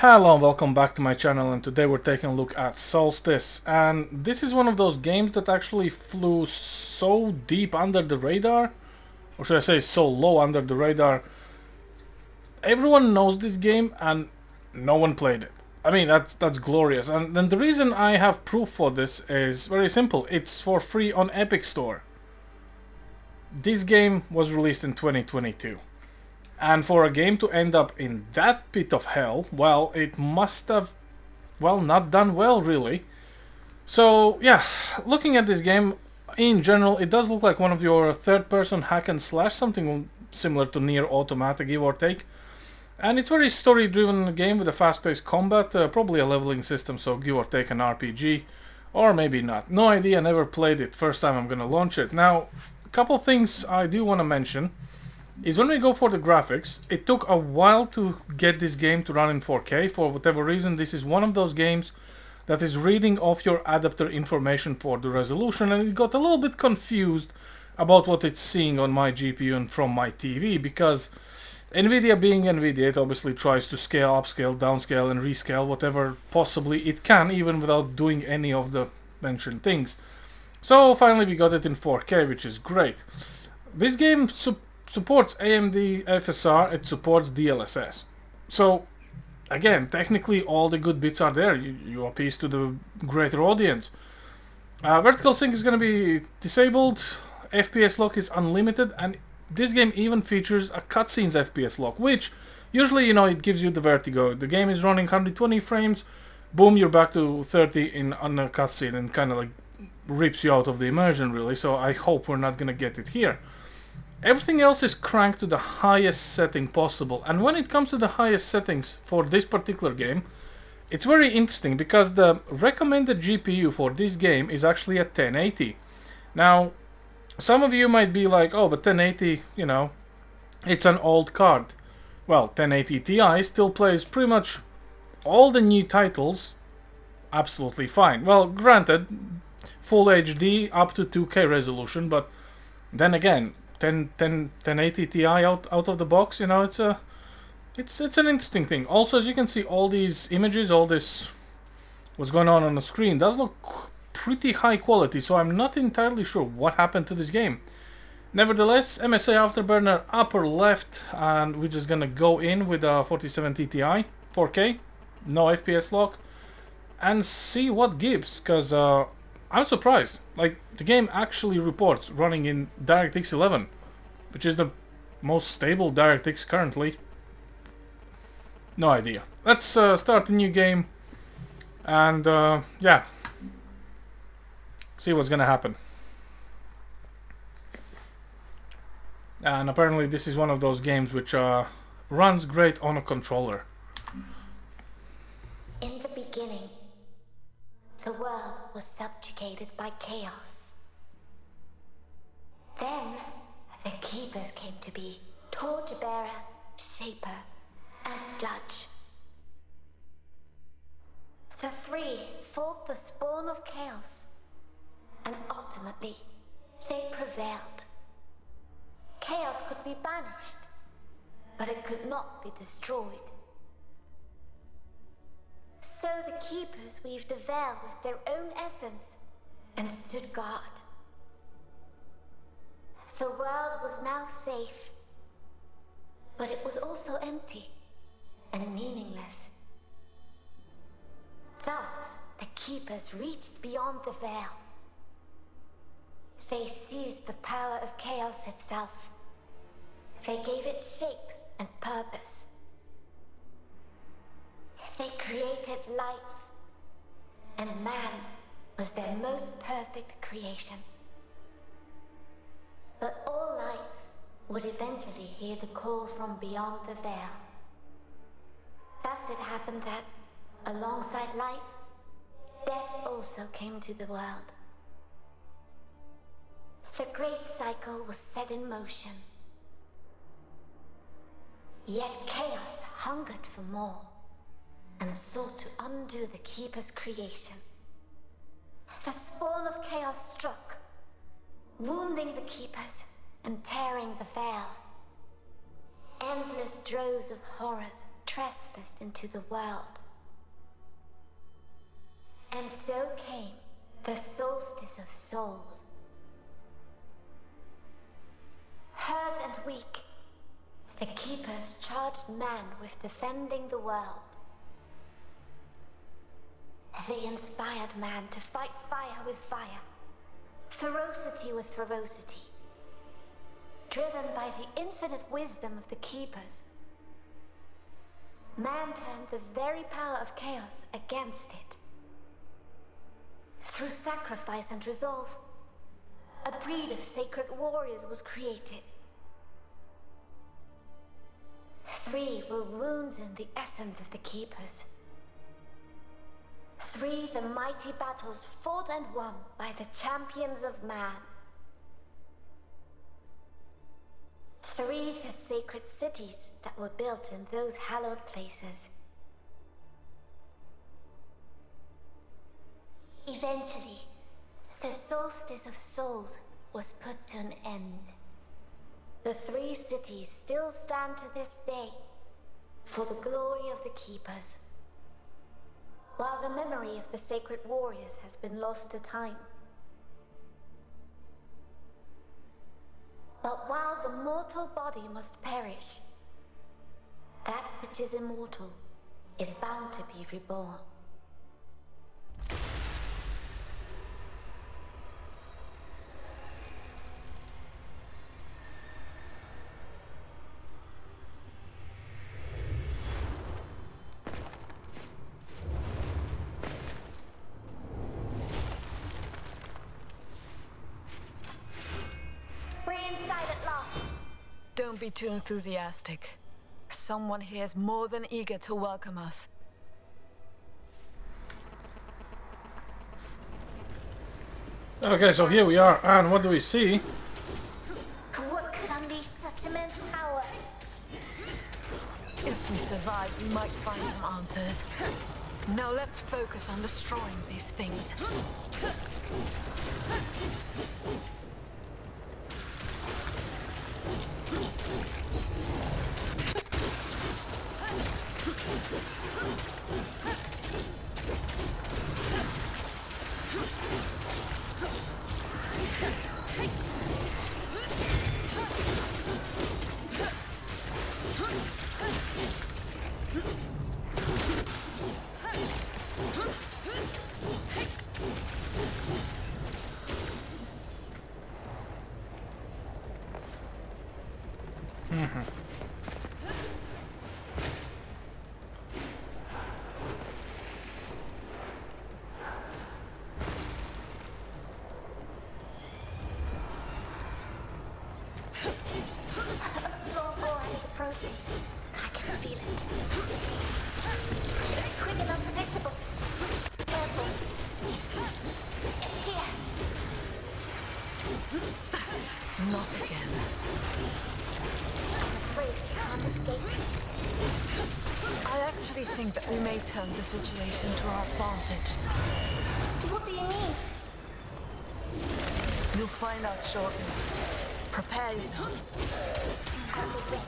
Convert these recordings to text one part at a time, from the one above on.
Hello and welcome back to my channel, and today we're taking a look at Soulstice, and this is one of those games that actually flew so deep under the radar, or should I say so low under the radar. Everyone knows this game and no one played it. I mean, that's glorious. And then the reason I have proof for this is very simple. It's for free on Epic Store. This game was released in 2022. And for a game to end up in that pit of hell, well, it must have, well, not done well, really. So, yeah, looking at this game, in general, it does look like one of your third-person hack and slash, something similar to Nier Automata, give or take. And it's a very story-driven game with a fast-paced combat, probably a leveling system, so give or take an RPG, or maybe not. No idea, never played it, first time I'm gonna launch it. Now, a couple things I do want to mention is when we go for the graphics, it took a while to get this game to run in 4K. For whatever reason, this is one of those games that is reading off your adapter information for the resolution, and it got a little bit confused about what it's seeing on my GPU and from my TV, because Nvidia being Nvidia, it obviously tries to scale, upscale, downscale and rescale whatever possibly it can, even without doing any of the mentioned things. So finally we got it in 4K, which is great. This game supports AMD FSR, it supports DLSS. So, again, technically all the good bits are there. You appease to the greater audience. Vertical sync is going to be disabled, FPS lock is unlimited, and this game even features a cutscenes FPS lock, which usually, you know, it gives you the vertigo. The game is running 120 frames, boom, you're back to 30 on a cutscene, and kind of like rips you out of the immersion, really. So I hope we're not going to get it here. Everything else is cranked to the highest setting possible, and when it comes to the highest settings for this particular game, it's very interesting because the recommended GPU for this game is actually a 1080. Now, some of you might be like, oh, but 1080, you know, it's an old card. Well, 1080 Ti still plays pretty much all the new titles absolutely fine. Well, granted, full HD up to 2K resolution, but then again, 1080 Ti out of the box, you know, it's an interesting thing. Also, as you can see, all these images, all this what's going on the screen does look pretty high quality, so I'm not entirely sure what happened to this game. Nevertheless, MSI Afterburner upper left, and we're just gonna go in with a 4070 Ti 4K, no FPS lock, and see what gives, because I'm surprised. Like, the game actually reports running in DirectX 11, which is the most stable DirectX currently. No idea. Let's start a new game and yeah, see what's gonna happen. And apparently this is one of those games which runs great on a controller. In the beginning, the world was subjugated by chaos. Then, the Keepers came to be, torchbearer, shaper, and judge. The three fought the spawn of chaos, and ultimately, they prevailed. Chaos could be banished, but it could not be destroyed. So the Keepers weaved a veil with their own essence and stood guard. The world was now safe, but it was also empty and meaningless. Thus, the Keepers reached beyond the veil. They seized the power of chaos itself. They gave it shape and purpose. They created life, and man was their most perfect creation. But all life would eventually hear the call from beyond the veil. Thus it happened that, alongside life, death also came to the world. The great cycle was set in motion. Yet chaos hungered for more, and sought to undo the Keeper's creation. The spawn of chaos struck, wounding the Keepers and tearing the veil. Endless droves of horrors trespassed into the world. And so came the Soulstice of Souls. Hurt and weak, the Keepers charged man with defending the world. They inspired man to fight fire with fire, ferocity with ferocity. Driven by the infinite wisdom of the Keepers, man turned the very power of chaos against it. Through sacrifice and resolve, a breed of sacred warriors was created. 3 were wounds in the essence of the Keepers. 3 the mighty battles fought and won by the champions of man. 3 the sacred cities that were built in those hallowed places. Eventually, the Soulstice of Souls was put to an end. The 3 cities still stand to this day for the glory of the Keepers, while the memory of the sacred warriors has been lost to time. But while the mortal body must perish, that which is immortal is bound to be reborn. Don't be too enthusiastic. Someone here is more than eager to welcome us. Okay, so here we are, and what do we see? What could unleash such immense power? If we survive, we might find some answers. Now let's focus on destroying these things. I can feel it. Quick and unpredictable. Careful. Here. Not again. I'm afraid you can't escape. I actually think that we may turn the situation to our advantage. What do you mean? You'll find out shortly. Prepare yourself. I'm ready.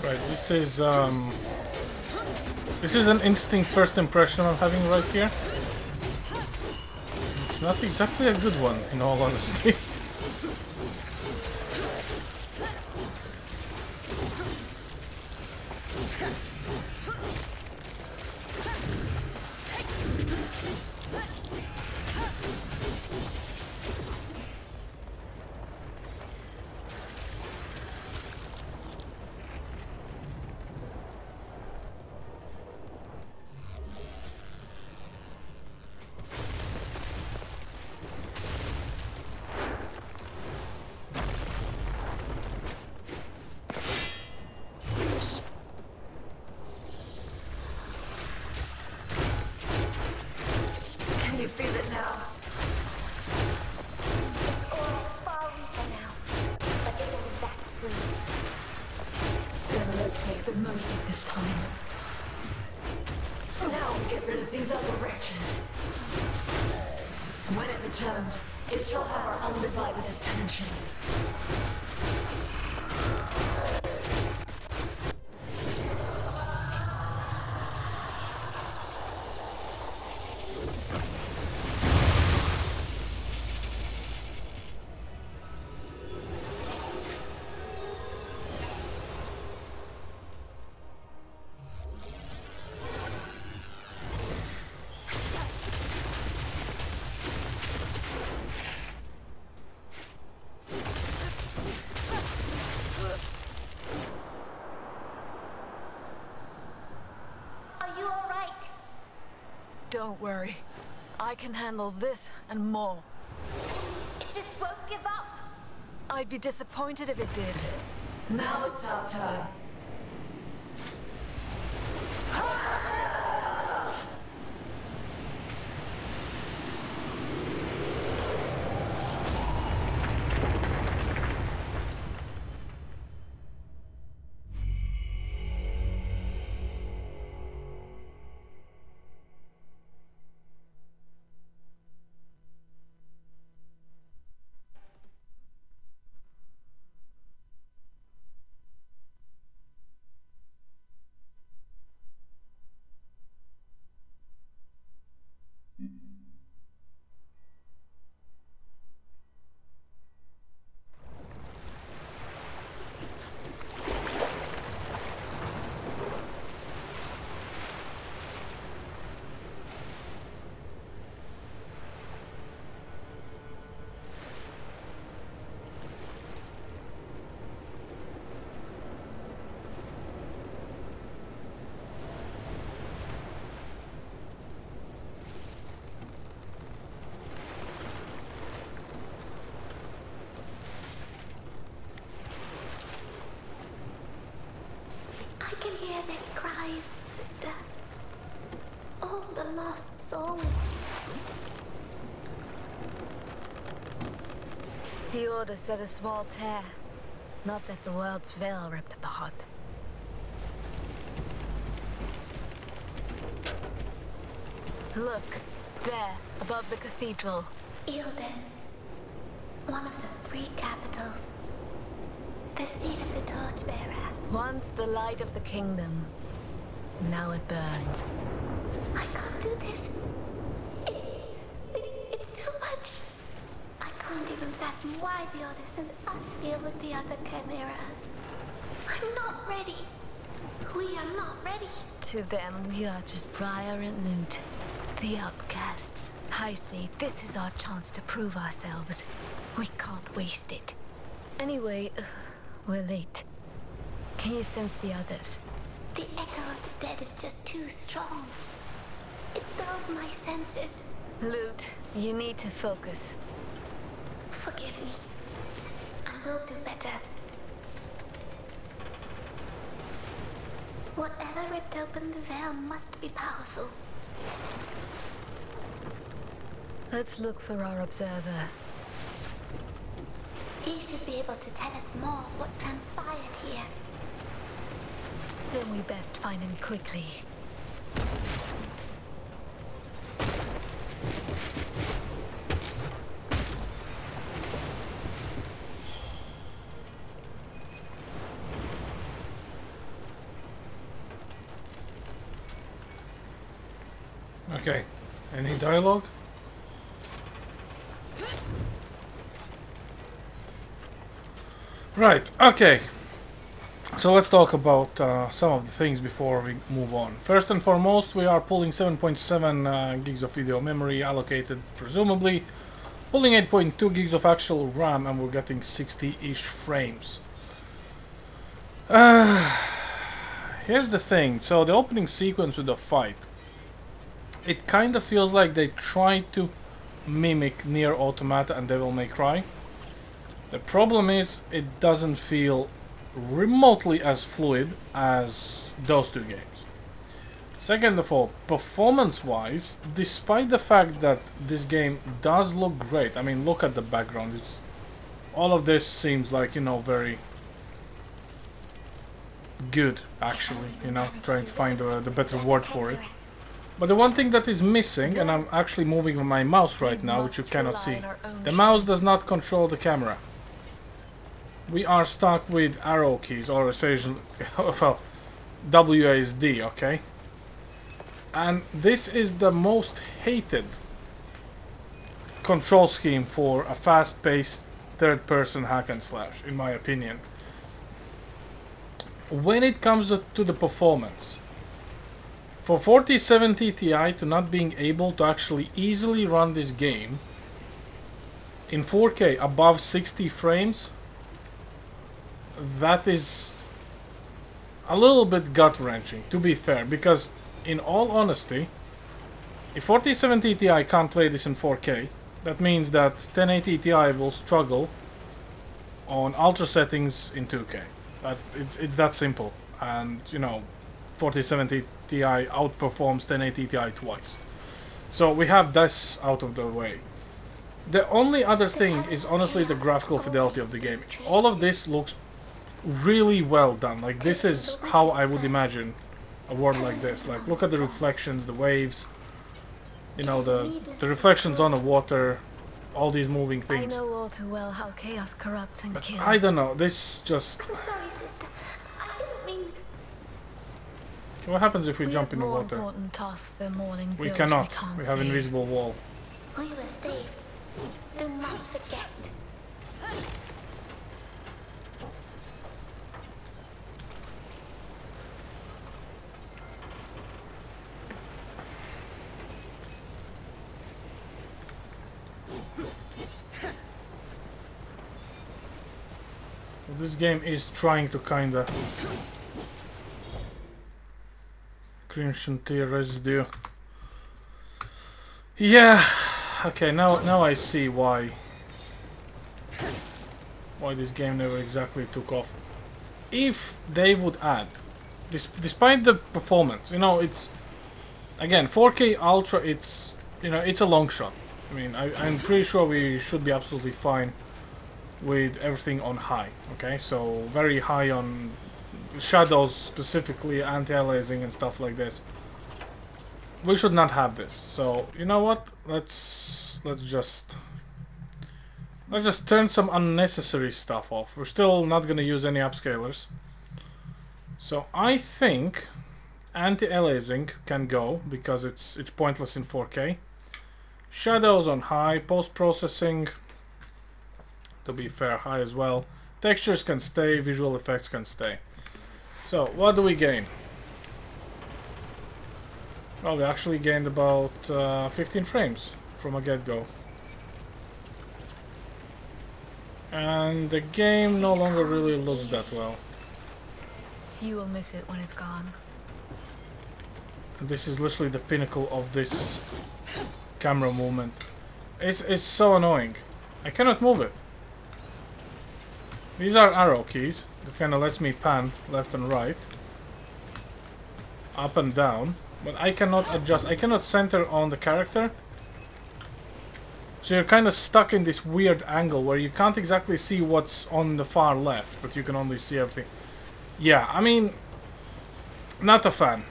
Right, this is an instinct first impression I'm having right here. It's not exactly a good one, in all honesty. You feel it now? Oh, it's far weaker now. But it will be back soon. Then let's make the most of this time. these other wretches. When it returns, it shall have our undivided attention. Are you alright? Don't worry. I can handle this and more. It just won't give up. I'd be disappointed if it did. Now it's our turn. I can hear their cries, sister. All the lost souls. The Order said a small tear. Not that the world's veil ripped apart. Look, there, above the cathedral. Ilden. One of the 3 capitals. The seat of the torchbearer. Once the light of the kingdom. Now it burns. I can't do this. It's too much. I can't even fathom why the Order sent us here with the other chimeras. I'm not ready. We are not ready. To them, we are just Briar and Loot. The outcasts. I say, this is our chance to prove ourselves. We can't waste it. Anyway, we're late. Can you sense the others? The echo of the dead is just too strong. It dulls my senses. Loot, you need to focus. Forgive me. I will do better. Whatever ripped open the veil must be powerful. Let's look for our observer. He should be able to tell us more of what transpired here. Then we best find him quickly. Okay. Any dialogue? Right, okay. So let's talk about some of the things before we move on. First and foremost, we are pulling 7.7 gigs of video memory allocated, presumably. Pulling 8.2 gigs of actual RAM, and we're getting 60-ish frames. Here's the thing. So the opening sequence with the fight, it kind of feels like they tried to mimic Nier Automata and Devil May Cry. The problem is, it doesn't feel remotely as fluid as those 2 games. Second of all, performance-wise, despite the fact that this game does look great, I mean, look at the background, all of this seems like, you know, very good, actually, you know, trying to find the better word for it. But the one thing that is missing, and I'm actually moving my mouse right now, which you cannot see. The mouse does not control the camera. We are stuck with arrow keys, or essentially, well, WASD, okay? And this is the most hated control scheme for a fast-paced third-person hack and slash, in my opinion. When it comes to the performance, for 4070 Ti to not being able to actually easily run this game in 4K above 60 frames, that is a little bit gut-wrenching, to be fair, because in all honesty, if 4070 Ti can't play this in 4K, that means that 1080 Ti will struggle on ultra settings in 2K. It's that simple, and you know, 4070 Ti outperforms 1080 Ti twice. So we have this out of the way. The only other thing is honestly the graphical fidelity of the game. All of this looks really well done. Like, this is how I would imagine a world like this. Like, look at the reflections, the waves, you know, the reflections on the water, all these moving things. I know all too well how chaos corrupts and kills. I don't know, this just... I'm sorry, sister. I didn't mean... What happens if we jump in the more water? important tasks than morning We bills cannot. can't We have see. invisible wall. We were saved. Do not forget. Well, this game is trying to kinda... Crimson Tear residue. Yeah. Okay, now I see why this game never exactly took off. If they would add, despite the performance, you know, it's again 4K Ultra. It's, you know, it's a long shot. I mean, I'm pretty sure we should be absolutely fine with everything on high. Okay, so very high on shadows, specifically anti-aliasing and stuff like this. We should not have this. So you know what? Let's just turn some unnecessary stuff off. We're still not gonna use any upscalers. So I think anti-aliasing can go because it's pointless in 4K. Shadows on high, post-processing, to be fair, high as well. Textures can stay, visual effects can stay. So what do we gain? Well, we actually gained about 15 frames from a get-go. And the game no longer really looks that well. You will miss it when it's gone. And this is literally the pinnacle of this camera movement. It's so annoying. I cannot move it. These are arrow keys that kind of lets me pan left and right, up and down, but I cannot adjust. I cannot center on the character. So you're kind of stuck in this weird angle where you can't exactly see what's on the far left, but you can only see everything. Yeah, I mean, not a fan.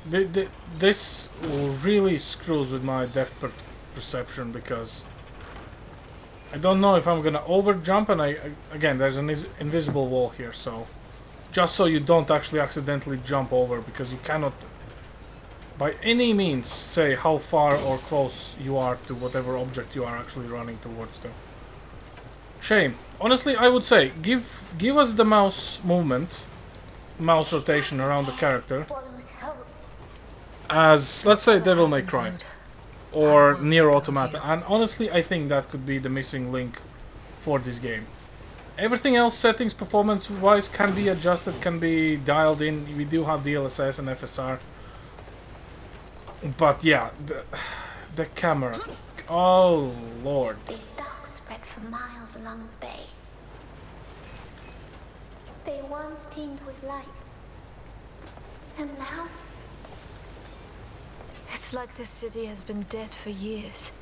This really screws with my depth perception because I don't know if I'm gonna over jump, and again, there's an invisible wall here, so just so you don't actually accidentally jump over, because you cannot by any means say how far or close you are to whatever object you are actually running towards to. Shame. Honestly, I would say give us the mouse movement, mouse rotation around the character as, let's say, Devil May Cry or Nier Automata, and honestly I think that could be the missing link for this game. Everything else, settings, performance wise, can be adjusted, can be dialed in. We do have DLSS and FSR, but yeah, the camera, oh lord. These docks spread for miles along the bay. They once teemed with life. And now? It's like this city has been dead for years.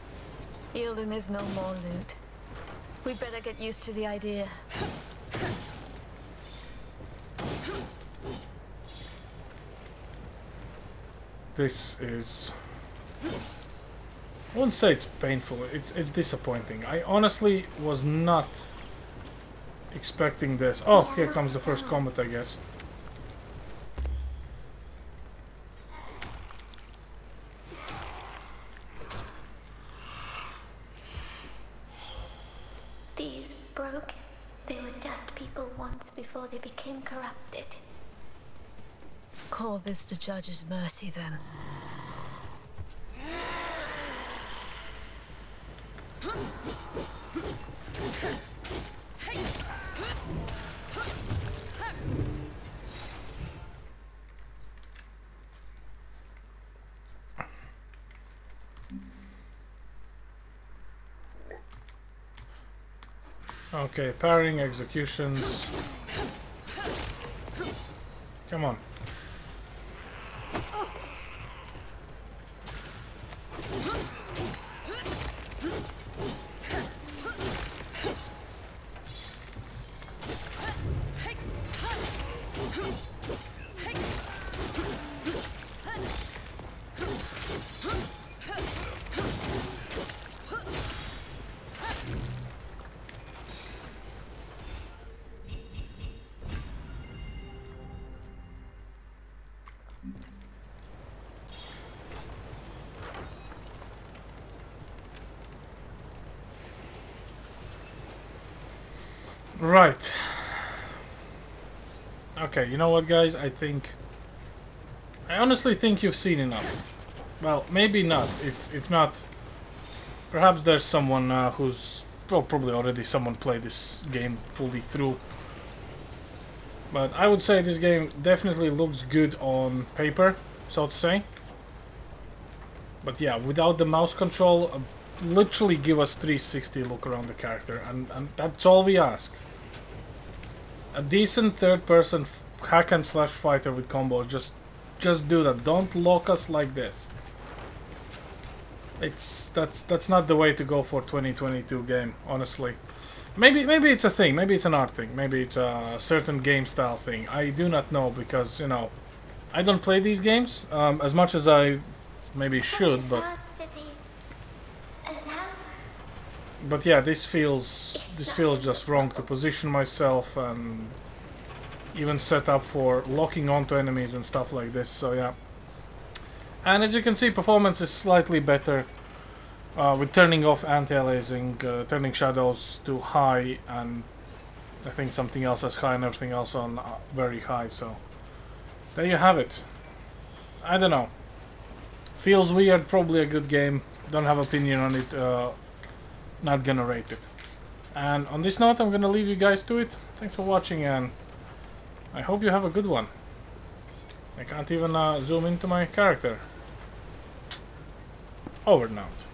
Yielding is no more loot. We'd better get used to the idea. this is... I wouldn't say it's painful, it's disappointing. I honestly was not expecting this. Oh, here comes the first combat, I guess. These broken. They were just people once before they became corrupted. Call this the judge's mercy, then. Okay, parrying, executions. Come on. Right. Okay, you know what, guys? I honestly think you've seen enough. Well, maybe not. If not, perhaps there's someone who's... Well, probably already someone played this game fully through. But I would say this game definitely looks good on paper, so to say. But yeah, without the mouse control, literally give us 360 look around the character, and that's all we ask. A decent third-person hack and slash fighter with combos. Just do that. Don't lock us like this. That's not the way to go for 2022 game, honestly. Maybe it's a thing. Maybe it's an art thing. Maybe it's a certain game style thing. I do not know, because you know, I don't play these games as much as I maybe should, but yeah, this feels just wrong to position myself and even set up for locking onto enemies and stuff like this. So yeah, and as you can see, performance is slightly better with turning off anti-aliasing, turning shadows to high, and I think something else as high, and everything else on very high. So there you have it. I don't know. Feels weird. Probably a good game. Don't have opinion on it. Not gonna rate it. And on this note, I'm gonna leave you guys to it. Thanks for watching, and I hope you have a good one. I can't even zoom into my character. Over and out.